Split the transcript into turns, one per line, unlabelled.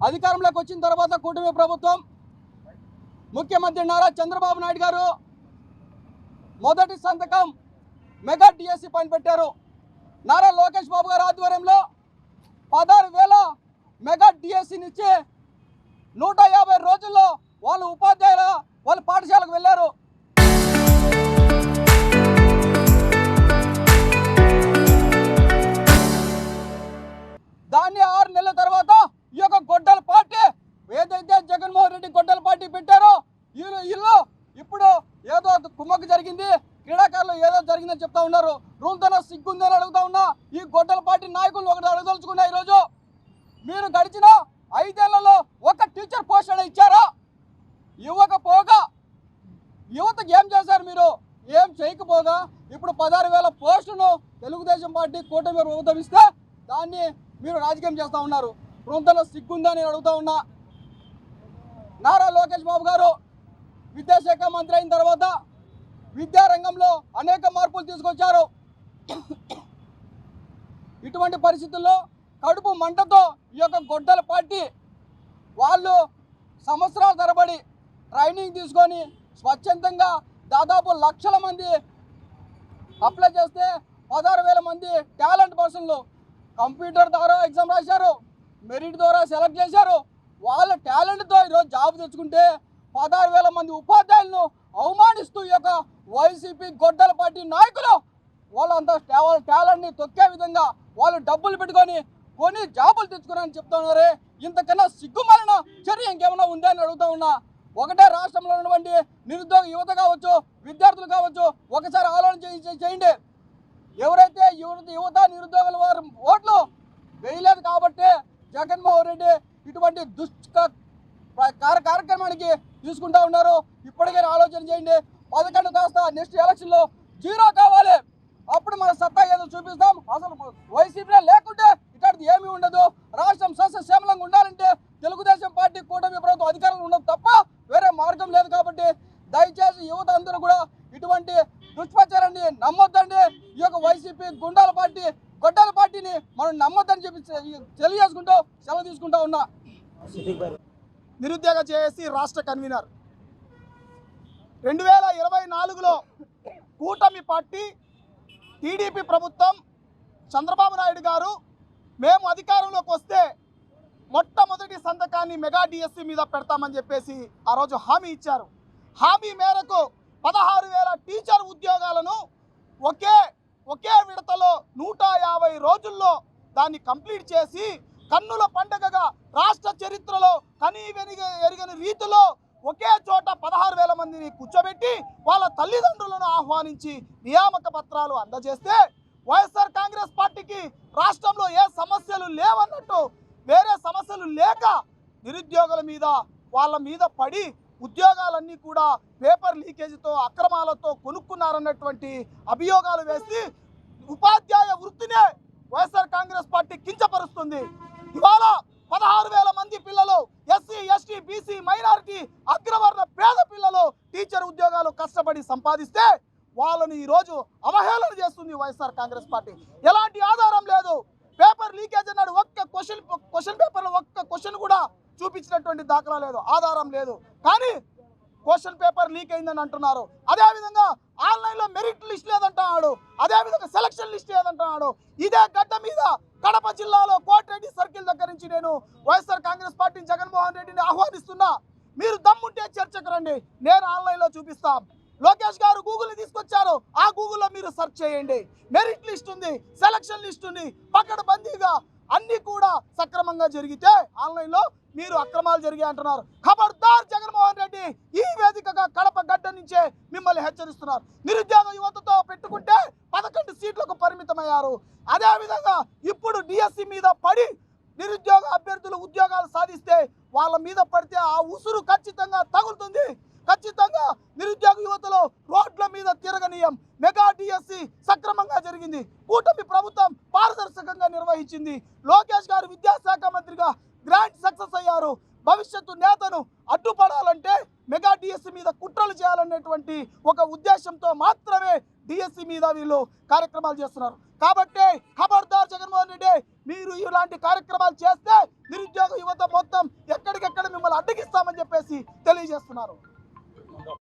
అధికారంలోకి వచ్చిన తర్వాత కూటమి ప్రభుత్వం ముఖ్యమంత్రి నారా చంద్రబాబు నాయుడు గారు మొదటి సంతకం మెగా డిఎస్సి పైన పెట్టారు. నారా లోకేష్ బాబు గారి ఆధ్వర్యంలో 16,000 మెగా డిఎస్సిని ఇచ్చి 150 రోజుల్లో వాళ్ళు ఉపాధ్యాయుల వాళ్ళ పాఠశాలకు వెళ్ళారు. దాన్ని 6 నెలల తర్వాత ఈ యొక్క గొడ్డల పార్టీ ఏదైతే జగన్మోహన్ రెడ్డి గొడ్డల పార్టీ పెట్టారో వీళ్ళు ఇప్పుడు ఏదో కుమ్మకు జరిగింది, క్రీడాకారులు ఏదో జరిగిందని చెప్తా ఉన్నారు. రూల్తోనే సిగ్గుందని అడుగుతా ఉన్నా. ఈ గొడ్డల పార్టీ నాయకులు ఒకటి అడగదలుచుకున్నా, ఈరోజు మీరు గడిచిన 5 ఏళ్లలో ఒక టీచర్ పోస్ట్ అయినా ఇచ్చారా? ఇవ్వకపోగా యువతకు ఏం చేశారు? మీరు ఏం చేయకపోగా ఇప్పుడు 16,000 పోస్టును తెలుగుదేశం పార్టీ కూటమి ప్రభుత్వం ఇస్తే దాన్ని మీరు రాజకీయం చేస్తూ ఉన్నారు. రూల్తోనే సిగ్గుందని నేను అడుగుతా ఉన్నా. నారా లోకేష్ బాబు గారు విద్యాశాఖ మంత్రి అయిన తర్వాత విద్యారంగంలో అనేక మార్పులు తీసుకొచ్చారు. ఇటువంటి పరిస్థితుల్లో కడుపు మంటతో ఈ యొక్క గొడ్డల పార్టీ వాళ్ళు సంవత్సరాల తరబడి ట్రైనింగ్ తీసుకొని స్వచ్ఛందంగా దాదాపు లక్షల మంది అప్లై చేస్తే 16,000 మంది టాలెంట్ పర్సన్లు కంప్యూటర్ ద్వారా ఎగ్జామ్ రాశారు, మెరిట్ ద్వారా సెలెక్ట్ చేశారు. వాళ్ళ టాలెంట్తో ఈరోజు జాబ్ తెచ్చుకుంటే 16,000 మంది ఉపాధ్యాయులను అవమానిస్తూ ఈ యొక్క వైసీపీ గొడ్డల పార్టీ నాయకులు వాళ్ళంతా టాలెంట్ని తొక్కే విధంగా వాళ్ళు డబ్బులు పెట్టుకొని కొని జాబులు తెచ్చుకున్నారని చెప్తున్నారే. ఇంతకన్నా సిగ్గుమాలిన చర్య ఇంకేమైనా ఉందని అడుగుతా ఉన్నా. ఒకటే రాష్ట్రంలో ఉన్నటువంటి నిరుద్యోగ యువత కావచ్చు, విద్యార్థులు కావచ్చు, ఒకసారి ఆలోచన చేయండి. ఎవరైతే యువత నిరుద్యోగుల వారు ఓట్లు వేయలేదు కాబట్టి జగన్మోహన్ రెడ్డి ఇటువంటి కార్యక్రమానికి తీసుకుంటా ఉన్నారు. ఇప్పటికైనా ఆలోచన చేయండి. 11 కాస్త నెక్స్ట్ ఎలక్షన్లో 0 కావాలి. అప్పుడు మన సత్తా ఏదో చూపిస్తాం. అసలు వైసీపీ లేకుంటే ఇట్లాంటిది ఏమీ ఉండదు. రాష్ట్రం సస్యశ్యామలంగా ఉండాలంటే తెలుగుదేశం పార్టీ కూటమి ప్రభుత్వం అధికారంలో ఉండదు తప్ప వేరే మార్గం లేదు. కాబట్టి దయచేసి యువత అందరూ కూడా ఇటువంటి దుష్ప్రచారాన్ని నమ్మొద్దండి. ఈ యొక్క వైసీపీ గుండాల పార్టీ గొడ్డల పార్టీని మనం నమ్మొద్దని చెప్పి తెలియజేసుకుంటూ సెలవు తీసుకుంటా ఉన్నా.
నిరుద్యోగ జేఏసీ రాష్ట్ర కన్వీనర్. 2024లో కూటమి పార్టీ టీడీపీ ప్రభుత్వం చంద్రబాబు నాయుడు గారు మేము అధికారంలోకి వస్తే మొట్టమొదటి సంతకాన్ని మెగా డిఎస్సి మీద పెడతామని చెప్పేసి ఆ రోజు హామీ ఇచ్చారు. హామీ మేరకు 16,000 టీచర్ ఉద్యోగాలను ఒకే విడతలో 150 రోజుల్లో దాన్ని కంప్లీట్ చేసి కన్నుల పండగగా రాష్ట్ర చరిత్రలో ఎరగని రీతిలో ఒకే చోట 16,000 మందిని కూర్చోబెట్టి వాళ్ళ తల్లిదండ్రులను ఆహ్వానించి నియామక పత్రాలు అందజేస్తే వైఎస్ఆర్ కాంగ్రెస్ పార్టీకి రాష్ట్రంలో ఏ సమస్యలు లేవన్నట్టు వేరే సమస్యలు లేక నిరుద్యోగుల మీద వాళ్ళ మీద పడి ఉద్యోగాలన్నీ కూడా పేపర్ లీకేజీతో అక్రమాలతో కొనుక్కున్నారన్నటువంటి అభియోగాలు వేసి ఉపాధ్యాయ వృత్తినే వైఎస్ఆర్ కాంగ్రెస్ పార్టీ కించపరుస్తుంది. ఇవాళ 16,000 మంది పిల్లలు ఎస్సీ, ఎస్టీ, బీసీ, మైనారిటీ, అగ్రవర్ణ పేద పిల్లలు టీచర్ ఉద్యోగాలు కష్టపడి సంపాదిస్తే వాళ్ళని ఈరోజు అవహేళన చేస్తుంది వైఎస్ఆర్ కాంగ్రెస్ పార్టీ. ఎలాంటి ఆధారం లేదు. పేపర్ లీకేజ్ అన్నాడు, ఒక్క క్వశ్చన్ పేపర్లో ఒక్క క్వశ్చన్ కూడా చూపించినటువంటి దాఖలా లేదు, ఆధారం లేదు. కానీ క్వశ్చన్ పేపర్ లీక్ అయిందని అంటున్నారు. అదేవిధంగా ఆన్లైన్లో మెరిట్ లిస్ట్ లేదంటున్నాడు, అదేవిధంగా సెలక్షన్ లిస్ట్ లేదంటున్నాడు. ఇదే గడ్డ మీద కడప జిల్లాలో కోటిరెడ్డి సర్కిల్ దగ్గర నుంచి నేను వైఎస్ఆర్ కాంగ్రెస్ పార్టీ జగన్మోహన్ రెడ్డిని ఆహ్వానిస్తున్నా. మీరు దమ్ముంటే చర్చకు రండి, నేను ఆన్లైన్లో చూపిస్తాం. లోకేష్ గారు గూగుల్ తీసుకొచ్చారు, ఆ గూగుల్లో మీరు సెర్చ్ చేయండి. మెరిట్ లిస్ట్ ఉంది, సెలక్షన్ లిస్ట్ ఉంది, పకడ్బందీగా అన్ని కూడా సక్రమంగా జరిగితే ఆన్లైన్లో మీరు అక్రమాలు జరిగాయి అంటున్నారు. ఖబర్దార్ జగన్మోహన్ రెడ్డి, ఈ వేదికగా కడప గడ్డ నుంచే మిమ్మల్ని హెచ్చరిస్తున్నారు. నిరుద్యోగ యువతతో పెట్టుకుంటే 11 సీట్లకు పరిమితమయ్యారు. అదేవిధంగా ఇప్పుడు డిఎస్సి మీద పడి నిరుద్యోగ అభ్యర్థులు ఉద్యోగాలు సాధిస్తే వాళ్ళ మీద పడితే ఆ ఉసురు ఖచ్చితంగా తగులుతుంది. ఖచ్చితంగా నిరుద్యోగ యువతలో రోడ్ల మీద తిరగనీయం. మెగా డిఎస్సి సక్రమంగా జరిగింది. కూటమి ప్రభుత్వం పారదర్శకంగా నిర్వహించింది. లోకేష్ గారు విద్యాశాఖ మంత్రిగా గ్రాండ్ సక్సెస్ అయ్యారు. భవిష్యత్తు నేతను అడ్డుపడాలంటే మెగా డిఎస్సి మీద కుట్రలు చేయాలనేటువంటి ఒక ఉద్దేశంతో మాత్రమే డిఎస్సి మీద వీళ్ళు కార్యక్రమాలు చేస్తున్నారు. కాబట్టి ఖబర్దార్ జగన్మోహన్ రెడ్డి, మీరు ఇలాంటి కార్యక్రమాలు చేస్తే నిరుద్యోగ యువత మొత్తం ఎక్కడికెక్కడ మిమ్మల్ని అడ్డగిస్తామని చెప్పేసి తెలియజేస్తున్నారు.